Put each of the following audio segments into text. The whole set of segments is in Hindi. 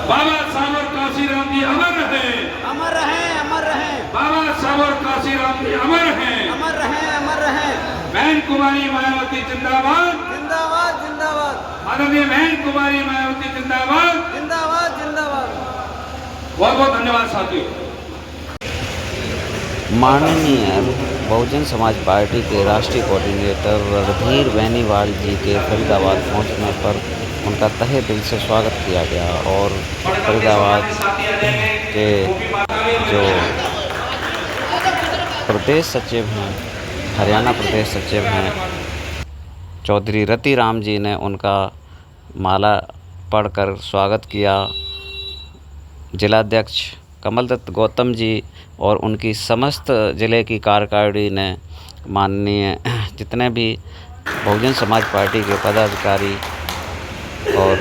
बाबा साहब और काशीराम जी अमर रहे, अमर रहे, अमर रहे। बाबा साहब और काशीराम जी अमर हैं, अमर रहे, अमर रहे। बहन कुमारी मायावती जिंदाबाद, जिंदाबाद, जिंदाबाद। माननीय बहन कुमारी मायावती जिंदाबाद, जिंदाबाद, जिंदाबाद। बहुत बहुत धन्यवाद साथियों। माननीय बहुजन समाज पार्टी के राष्ट्रीय कोऑर्डिनेटर रणधीर बेनीवाल जी के फरीदाबाद पहुंचने पर उनका तहे दिल से स्वागत किया गया और फरीदाबाद के जो प्रदेश सचिव हैं, हरियाणा प्रदेश सचिव हैं चौधरी रति राम जी ने उनका माला पढ़कर स्वागत किया। जिलाध्यक्ष कमलदत्त गौतम जी और उनकी समस्त ज़िले की कार्यकारिणी ने माननीय जितने भी बहुजन समाज पार्टी के पदाधिकारी और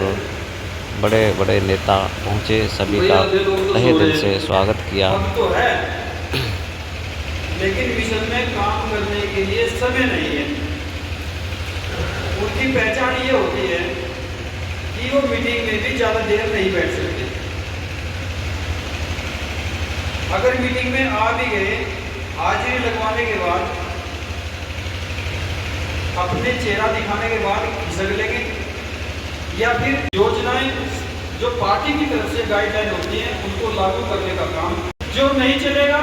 बड़े बड़े नेता पहुँचे, सभी का तहे दिल से स्वागत किया। तो है, लेकिन मिशन में काम करने के लिए समय नहीं है। उनकी पहचान ये होती है कि वो मीटिंग में भी ज़्यादा देर नहीं बैठ सकते। अगर मीटिंग में आ भी गए, हाजिरी लगवाने के बाद, अपने चेहरा दिखाने के बाद खिसक लेंगे, या फिर योजनाएं जो पार्टी की तरफ से गाइडलाइन होती हैं उनको लागू करने का काम जो नहीं चलेगा,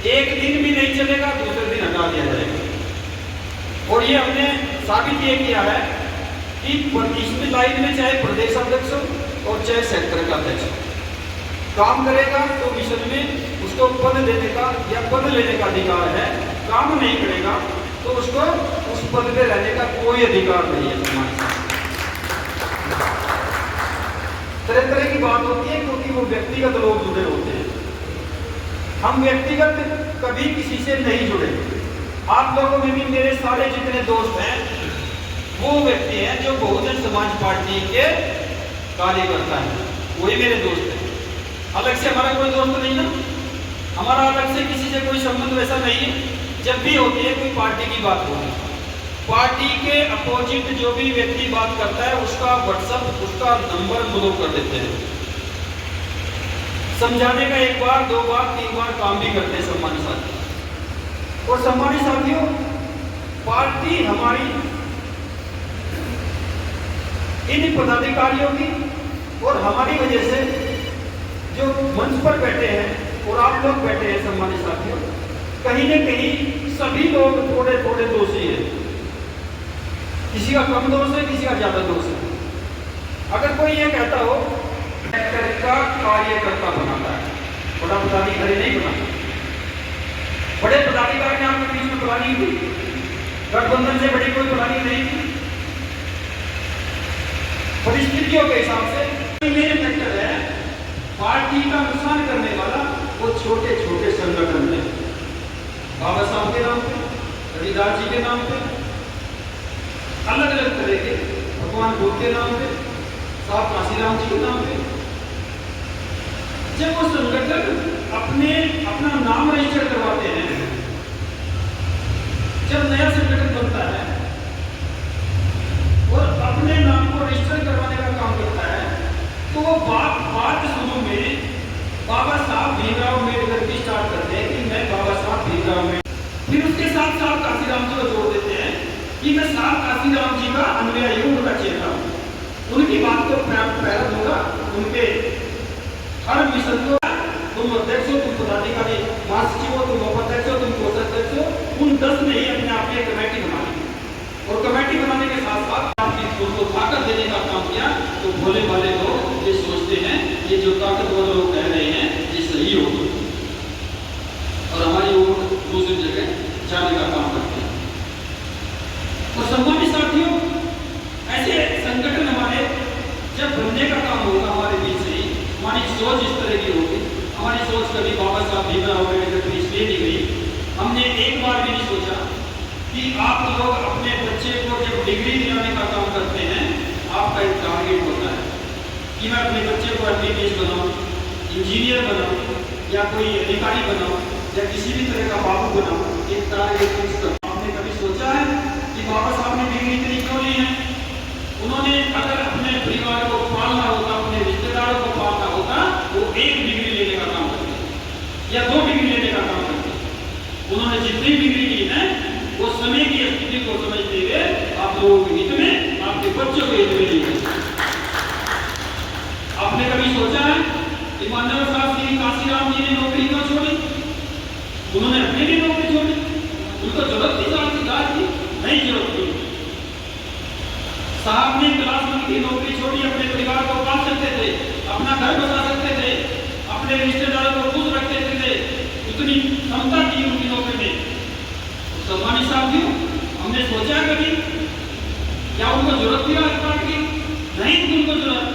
एक दिन भी नहीं चलेगा, दूसरे दिन हटा दिया जाएगा। और ये हमने साबित ये किया है कि इसमें लाइन में चाहे प्रदेश अध्यक्ष हो और चाहे सेक्टर का अध्यक्ष हो, काम करेगा तो मिशन में उसको पद देने का या पद लेने का अधिकार है। काम नहीं करेगा तो उसको उस पद पे रहने का कोई अधिकार नहीं है। हमारे साथ तरह तरह की बात होती है क्योंकि वो व्यक्तिगत लोग जुड़े होते हैं। हम व्यक्तिगत कभी किसी से नहीं जुड़े। आप लोगों में भी मेरे सारे जितने दोस्त हैं वो व्यक्ति हैं जो बहुजन समाज पार्टी के कार्यकर्ता हैं, वही मेरे दोस्त हैं। अलग से हमारा कोई दोस्त नहीं ना, हमारा अलग से किसी से कोई संबंध वैसा नहीं है। जब भी होती है कोई पार्टी की बात होती है, पार्टी के अपोजिट जो भी व्यक्ति बात करता है उसका व्हाट्सएप, उसका नंबर ब्लॉक कर देते हैं। समझाने का एक बार, दो बार, तीन बार काम भी करते हैं सम्मानित साथी। और सम्मानित साथियों, पार्टी हमारी इन पदाधिकारियों की और हमारी वजह से जो मंच पर बैठे हैं और आप लोग बैठे हैं सम्मानित साथियों, कहीं न कहीं सभी लोग थोड़े थोड़े दोषी हैं। किसी का कम दोष है, किसी का ज्यादा दोष है। अगर कोई ये कहता हो का कार्यकर्ता बनाता है, बड़ा पदाधिकारी नहीं बनाता। बड़े पदाधिकारी ने आपके बीच में प्लानिंग की, गठबंधन से बड़ी कोई प्लानिंग नहीं की। परिस्थितियों के हिसाब से मेरे फैक्टर है पार्टी का नुकसान करने वाला वो छोटे छोटे संगठन है। बाबा साहब के नाम पे, रविदास जी के नाम पे, अलग अलग तरह के भगवान बुद्ध के नाम पे, साहब काशीराम जी के नाम पे, जब वो संगठन अपना नाम रजिस्टर करवाते हैं, जब नया संगठन बनता है और अपने नाम को रजिस्टर करवाने का काम करता है, तो वो बात शुरू में बाबा साहब भीमराव अम्बेडकर की स्टार्ट करते हैं कि मैं बाबा साहब भीमराव अम्बेडकर, फिर उसके साथ साहब काशीराम जी को जोड़ देते हैं कि मैं साहब काशीराम जी का अनुयायी हूं, उनका चेहरा हूं। उनकी बात को प्रारंभ होगा, उनके हर मिशन को तुम अध्यक्ष हो, तुम पदाधिकारी महासचिव हो, तुम उपाध्यक्ष हो, तुम कोषाध्यक्ष हो, उन 10 ने ही अपने आप में कमेटी बनाई और कमेटी बनाने के साथ साथ उनको ताकत देने का काम किया। तो भोले भाले लोग ये सोचते हैं ये जो ताकतवर लोग कह रहे हैं ये सही होगा और हमारी वो दूसरी जगह जाने का काम करते हैं। और सम्मानित साथियों, ऐसे संगठन हमारे जब बनने का काम होगा हमारे बीच से ही, हमारी सोच इस तरह की होगी। हमारी सोच कभी बाबा साहब भीमराव अम्बेडकर की इसलिए नहीं गई। हमने एक बार भी नहीं सोचा कि आप लोग अपने बच्चे को जब डिग्री दिलाने का काम करते हैं, आपका एक टारगेट होता है कि मैं अपने बच्चे को MBBS बनाऊं, इंजीनियर बनाऊं या कोई अधिकारी बनाऊं या किसी भी तरह का बाबू बनाऊं। एक टारगेट फिक्स करो। आपने कभी सोचा है कि बाबा साहब ने डिग्री इतनी क्यों ली है? उन्होंने अगर अपने परिवार को पालना होता, अपने रिश्तेदारों को या 2 डिग्री लेने का काम करते हैं। उन्होंने जितनी डिग्री ली है वो समय की स्थिति को समझते हुए आप लोगों के हित में, आपके बच्चों के हित में ली है। आपने कभी सोचा है कि मानव साहब श्री काशीराम जी ने नौकरी क्यों छोड़ी? उन्होंने अपने लिए नौकरी छोड़ी, उनको जरूरत थी साहब की दाद की? नहीं जरूरत थी। साहब ने क्लास वन की नौकरी छोड़ी, अपने परिवार को पाल सकते थे, अपना घर बसा सकते थे, अपने रिश्तेदारों को खुश रखते थे, इतनी क्षमता थी उनकी नौकरी में। सम्मानित साहब जी, हमने सोचा कभी क्या उनको जरूरत थी राजपाट की? नहीं थी उनको जरूरत।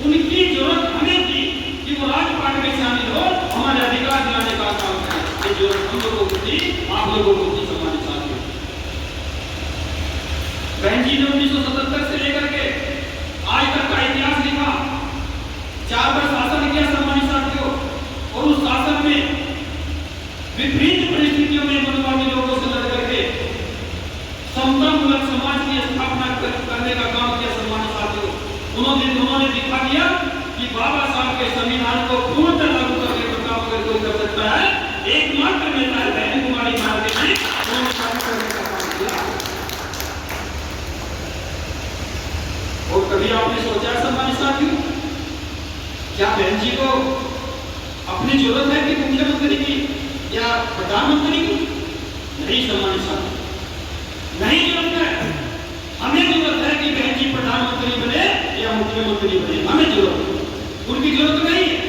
उनकी जरूरत हमें थी कि वो राजपाट में शामिल हो, हमारे अधिकार दिलाने का काम करें। ये जरूरत हम लोगों को थी, आप लोगों को थी। सम्मानित साहब जी, बहन जी ने 1977 से लेकर के आज तक का इतिहास लिखा, 4 बार शासन किया सम्मानित साथियों, और उस शासन में विपरीत परिस्थितियों में मनवादी लोगों से लड़ करके समतामूलक समाज की स्थापना करने का काम किया सम्मानित साथियों। उन्होंने दिखा दिया कि बाबा साहब के संविधान को पूर्णतः लागू करने का काम अगर कोई कर सकता है, एकमात्र नेता है बहन कुमारी मायावती ने उन्होंने लागू करने का काम किया। और कभी आपने सोचा है सम्मानित साथियों, क्या बहन जी को अपनी जरूरत है कि मुख्यमंत्री की या प्रधानमंत्री की? नहीं सम्मानित साथियों, नहीं जरूरत है। हमें जरूरत है कि बहन जी प्रधानमंत्री बने या मुख्यमंत्री बने, हमें जरूरत है, उनकी जरूरत नहीं है।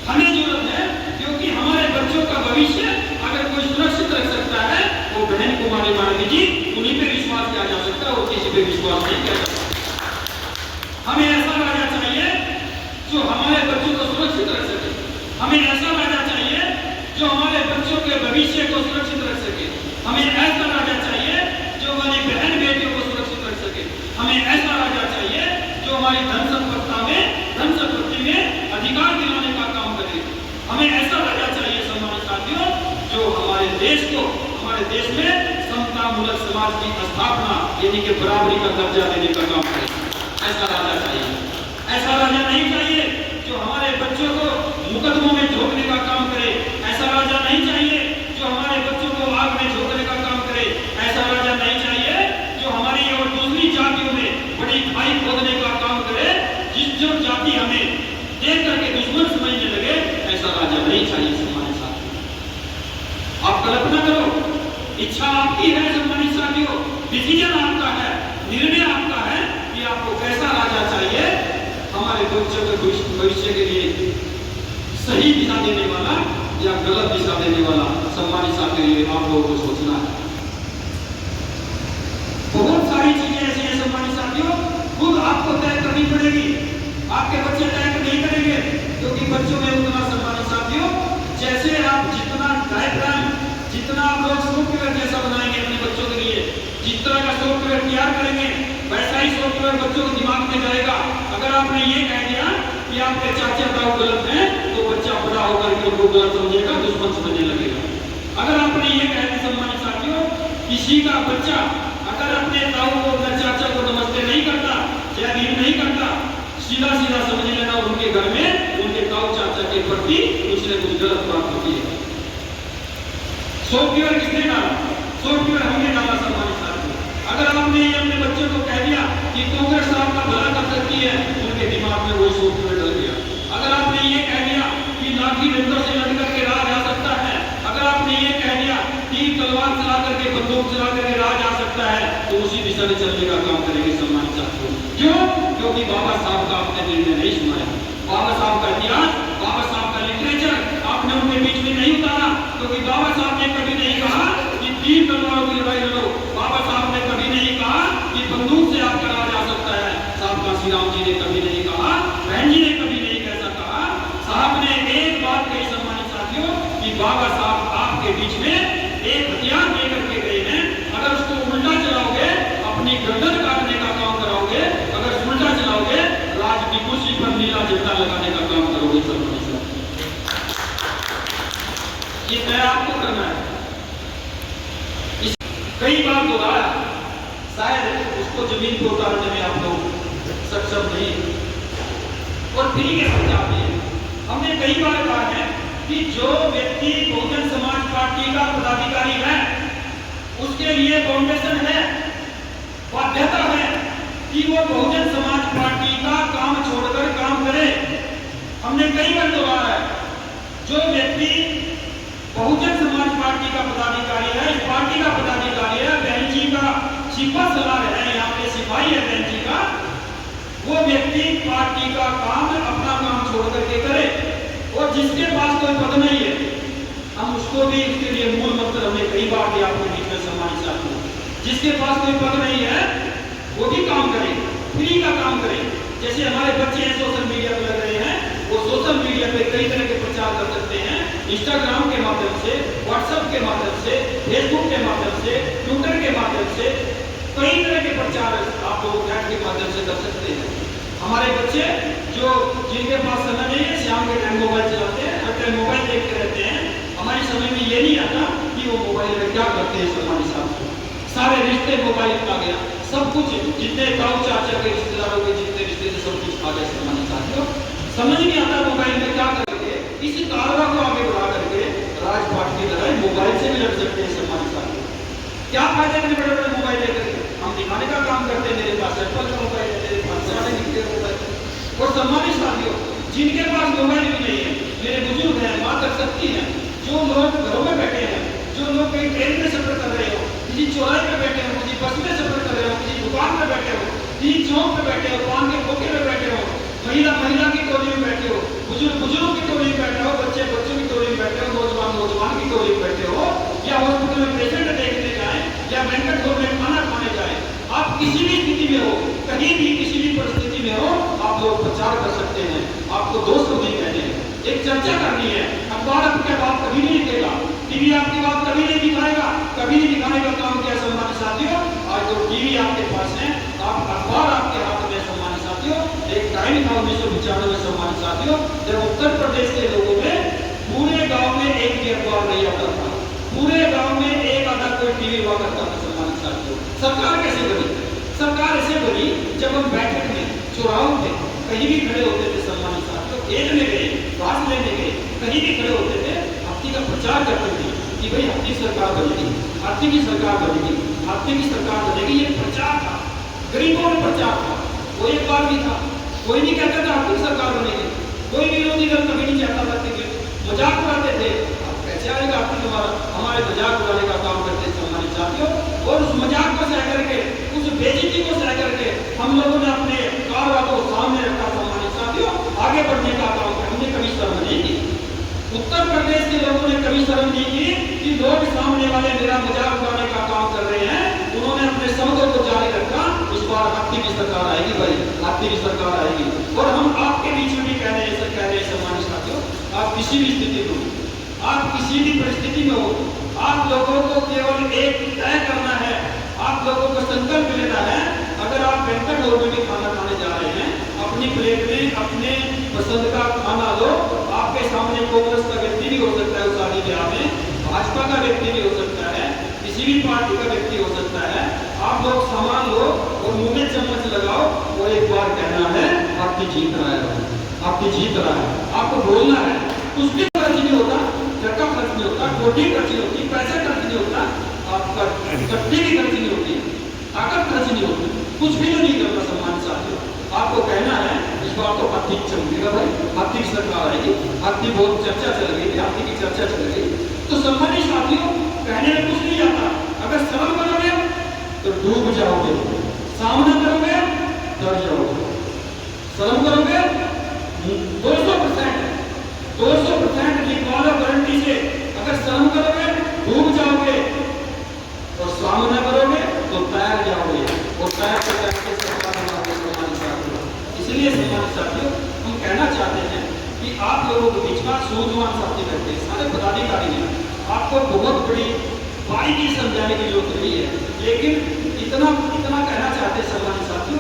हमें जरूरत है क्योंकि हमारे बच्चों का भविष्य अगर कोई सुरक्षित रख सकता है वो बहन कुमारी मायावती जी, उन्हीं पे विश्वास किया जा सकता है और किसी पे विश्वास नहीं किया जा सकता। हमें ऐसा राजा चाहिए जो हमारे बच्चों को सुरक्षित रख सके। हमें ऐसा राजा चाहिए जो हमारे बच्चों के भविष्य को सुरक्षित रख सके। हमें ऐसा राजा चाहिए जो हमारी बहन बेटियों को सुरक्षित रख सके। हमें ऐसा राजा चाहिए जो हमारी धन संपत्ति में अधिकार दिलाने का काम करे। हमें ऐसा राजा चाहिए सम्मानित साथियों जो हमारे देश को, हमारे देश में समतामूलक समाज की स्थापना यानी कि बराबरी का दर्जा देने का काम करे। ऐसा राजा चाहिए। ऐसा राजा नहीं चाहिए जो हमारे बच्चों को मुकदमों में झोंकने का काम करे। ऐसा राजा नहीं चाहिए जो हमारे बच्चों को आग में झोंकने का काम करे। ऐसा राजा नहीं चाहिए जो हमारी और दूसरी जातियों में बड़ी खाई खोदने का काम करे, जो जाति हमें देख करके दुश्मन समझने लगे। ऐसा राजा नहीं चाहिए सम्मानित साथियों। आप कल्पना करो, इच्छा आपकी है सम्मानित साथियों, डिसीजन आपका है, निर्णय आपका है कि आपको कैसा राजा चाहिए हमारे बच्चों के भविष्य के लिए सही दिशा देने वाला या गलत दिशा देने वाला। सम्मानित साथियों, ये आप लोगों को सोचना है। बहुत सारी चीजें ऐसी हैं सम्मानित साथियों, खुद आपको तय करनी पड़ेगी। आपके बच्चे तय नहीं करेंगे क्योंकि बच्चों में उतना सम्मानित साथियों, जैसे आप जितना डायग्राम, जितना आप लोग सॉफ्टवेयर जैसा बनाएंगे अपने बच्चों के लिए, जिस तरह का सॉफ्टवेयर तैयार करेंगे वैसा ही सॉफ्टवेयर बच्चों के दिमाग में जाएगा। अगर आपने ये कह दिया कि आपके चाचा ताऊ गलत हैं तो बच्चा बड़ा होकर के उनको गलत समझेगा, दुश्मन समझने लगेगा। अगर आपने ये कह दिया सम्मानित साथियों, किसी का बच्चा अगर अपने ताऊ को, अपने चाचा को नमस्ते नहीं करता, जय भीम नहीं करता, सीधा समझने लगा उनके घर में उनके ताऊ चाचा के प्रति कुछ न कुछ गलत बात होती है। सॉफ्टवेयर किसने डाला? सॉफ्टवेयर हमने डाला सम्मानित साथियों। अगर आपने ये अपने बच्चों को कह दिया कि कांग्रेस आपका भला कर सकती है, उनके दिमाग में वो सॉफ्टवेयर डल गया। अगर आपने ये कह दिया कि लाठी डंडों से लड़ करके राज आ सकता है, अगर आपने ये कह दिया कि तलवार चला करके, बंदूक चला करके राज आ सकता है, तो उसी दिशा में चलने का काम करेंगे सम्मानित साथियों। क्यों? क्योंकि बाबा साहब का आपने निर्णय नहीं सुना है। बाबा साहब का इतिहास, बाबा साहब का लिटरेचर आपने उनके बीच में नहीं उतारा, क्योंकि बाबा साहब ने कभी नहीं कहा कि 3 तलवारों की लड़ाई लड़ो। बाबा साहब ने कभी नहीं कहा कि बंदूक से आपका राज आ सकता है। साहब काशीराम जी ने कभी नहीं कहा, बहन जी ने कभी नहीं कैसा कहा। साहब ने एक बात कही सम्मानित साथियों कि बाबा साहब आपके बीच में एक हथियार लेकर के गए हैं, अगर उसको उल्टा चलाओगे अपनी गर्दन काटने का काम कराओगे, अगर उल्टा चलाओगे राज की कुर्सी पर नीला झंडा लगाने का काम करोगे सम्मानित साथियों। ये तय आपको करना है। कई बार दोहराया, शायद उसको जमीन पर उतारने में आप लोग सक्षम नहीं, और ठीक है समझाते हैं। हमने कई बार कहा है कि कि जो व्यक्ति बहुजन समाज पार्टी का पदाधिकारी है उसके लिए फाउंडेशन है, बाध्यता है कि वो बहुजन समाज पार्टी का काम छोड़कर काम करे। हमने कई बार दोहराया है, जो व्यक्ति बहुजन समाज पार्टी का पदाधिकारी है, इस पार्टी का पदाधिकारी है, बहन जी का सिपा सलार है, यहाँ पे सिपाही है बहन जी का, वो व्यक्ति पार्टी का काम अपना काम छोड़ करके करे। और जिसके पास कोई पद नहीं है, हम उसको भी उसके लिए मूल मंत्र हमने कई बार दिया आपके बीच में सम्मानित साथियों, जिसके पास कोई पद नहीं है वो भी काम करे, फ्री का काम करे। जैसे हमारे बच्चे हैं सोशल मीडिया पे लग रहे हैं, वो सोशल मीडिया पे कई तरह के प्रचार कर सकते हैं, इंस्टाग्राम के माध्यम से, व्हाट्सएप के माध्यम से, फेसबुक के माध्यम से, ट्विटर के माध्यम से, कई तरह के प्रचार आप लोग नेट के माध्यम से कर सकते हैं। हमारे बच्चे जो जिनके पास समय नहीं है, शाम के टाइम मोबाइल चलाते हैं, हर टाइम मोबाइल देखते रहते हैं। हमारी समय में ये नहीं आता कि वो मोबाइल में क्या करते हैं। सम्मानित साथियों, सारे रिश्ते मोबाइल आ गया, सब कुछ जितने ताऊ चाचा के रिश्तेदारों के जितने रिश्ते थे सब कुछ आ गया। सम्मानित साथियों, समझ नहीं आता मोबाइल में क्या करके इस कारवा को आगे बढ़ा करके राजपाट की लड़ाई मोबाइल से भी लड़ सकते हैं। सम्मानित साथियों, क्या फायदे में बड़े बड़े मोबाइल लेकर हम दिखाने का काम करते हैं, मेरे पास एप्पल का मोबाइल है, मेरे पास मोबाइल। और सम्मानित साथियों, जिनके पास मोबाइल भी नहीं है, मेरे बुजुर्ग हैं, माता शक्ति हैं, जो लोग घरों में बैठे हैं, जो लोग कहीं ट्रेन में सफर कर रहे हो, किसी चौराहे पे बैठे हो, किसी बस में सफर कर रहे हो, किसी दुकान में बैठे हो, किसी चौक पे बैठे हो, पान के खोखे में बैठे हो, महिला की टोली में बैठे हो, बुजुर्ग की टोली में बैठे हो, बच्चे बच्चों की टोली में बैठे हो, नौजवान की टोली में बैठे हो, या हॉस्पिटल में पेशेंट देखने जाए या बैंकेट हॉल में खाना खाने जाए, आप किसी भी स्थिति में हो, कहीं भी किसी भी परिस्थिति में हो, आप लोग प्रचार कर सकते हैं। आपको दो शब्द ही कहने हैं, एक चर्चा करनी है। अखबार आपके बात कभी नहीं लिखेगा, टीवी आपकी बात कभी नहीं दिखाएगा, कभी नहीं दिखाने का काम किया। सम्मानित साथियों, आज तो टीवी आपके पास है, आप अखबार आपके हाथ में। सम्मानित साथियों, एक टाइम था 1995 में। सम्मानित साथियों, जब उत्तर प्रदेश के लोगों में पूरे गांव में एक भी अखबार नहीं आता था, पूरे गांव में एक आधा कोई टीवी हुआ करता था। सम्मानित साथियों, सरकार कैसे बनी? सरकार ऐसे बनी जब हम बैठक में, चौराहों पे कहीं भी खड़े होते थे। सम्मानित साथियों, खेत में गए, घास लेने गए, कहीं भी खड़े होते थे, हफ्ती का प्रचार करते थे कि भाई हफ्ती सरकार बनेगी, हफ्ती की सरकार बनेगी, हफ्ती की सरकार बनेगी। ये प्रचार था, गरीबों में प्रचार था। वो एक बार भी था, कोई नहीं कहता था हफ्ती सरकार बनेगी, कोई विरोधी दल कभी नहीं चाहता था कि मजाक उड़ाते थे, कैसे आएगा हफ्ती तुम्हारा, हमारे मजाक उड़ाने का काम करते। सम्मानित साथियों, और उस मजाक को सह करके, उस बेइज्जती को सह करके हम लोगों ने अपने कारवा को सामने रखा। सम्मानित साथियों, आगे बढ़ने का काम किया, हमने कभी शर्म नहीं की। उत्तर प्रदेश के लोगों ने कभी शर्म नहीं की कि लोग सामने वाले मेरा मजाक उड़ाने का काम कर रहे हैं। उन्होंने अपने शब्दों को जारी रखा। इस बार हफ्ती की सरकार आएगी भाई, हफ्ती की सरकार आएगी। और हम आपके बीच में भी कह रहे हैं, सर कह रहे हैं। सम्मानित साथियों, आप किसी भी स्थिति में हो, आप किसी भी परिस्थिति में हो, आप लोगों को केवल एक तय करना है, आप लोगों को संकल्प लेना है। अगर आप बैंकेट हॉल में भी खाना खाने जा रहे हैं, अपनी प्लेट में अपने पसंद का खाना लो। आपके सामने कांग्रेस का व्यक्ति भी हो सकता है, उस शादी ब्याह में भाजपा का व्यक्ति भी हो सकता है, किसी भी पार्टी का व्यक्ति हो सकता है। आप लोग सामान लो और मुंह में चम्मच लगाओ, वो एक बार कहना है आपकी जीत रहा है, आपकी जीत रहा है। आपको बोलना है, कुछ भी खर्च नहीं होता, घर का खर्च नहीं होता, कोठी खर्च नहीं होती, पैसा खर्च नहीं होता, आपका कट्टी भी खर्च नहीं होती, ताकत खर्च नहीं होती, कुछ भी नहीं करना। सम्मानित साथियों, आपको कहना है इस बार तो हाथी चमकेगा भाई, हाथी की सरकार आएगी। हाथी बहुत चर्चा चल गई थी, हाथी की चर्चा चल गई। तो सम्मानित साथियों, कहने में कुछ नहीं आता। अगर शर्म करोगे तो डूब जाओगे, सामना करोगे डर जाओगे। शर्म करोगे 200% लिखवा लो गारंटी से। अगर शर्म करोगे डूब जाओगे, और सामना करोगे तो तैर जाओगे, और तैर के सरकार बनाओगे। सम्मानित साथियों, इसलिए सम्मानित साथियों, हम कहना चाहते हैं कि आप लोगों के बीच में सूझवान साथी बैठे हैं, सारे पदाधिकारी हैं, आपको बहुत बड़ी बारीकी समझाने की जरूरत नहीं है, लेकिन इतना कहना चाहते हैं। सम्मानित साथियों,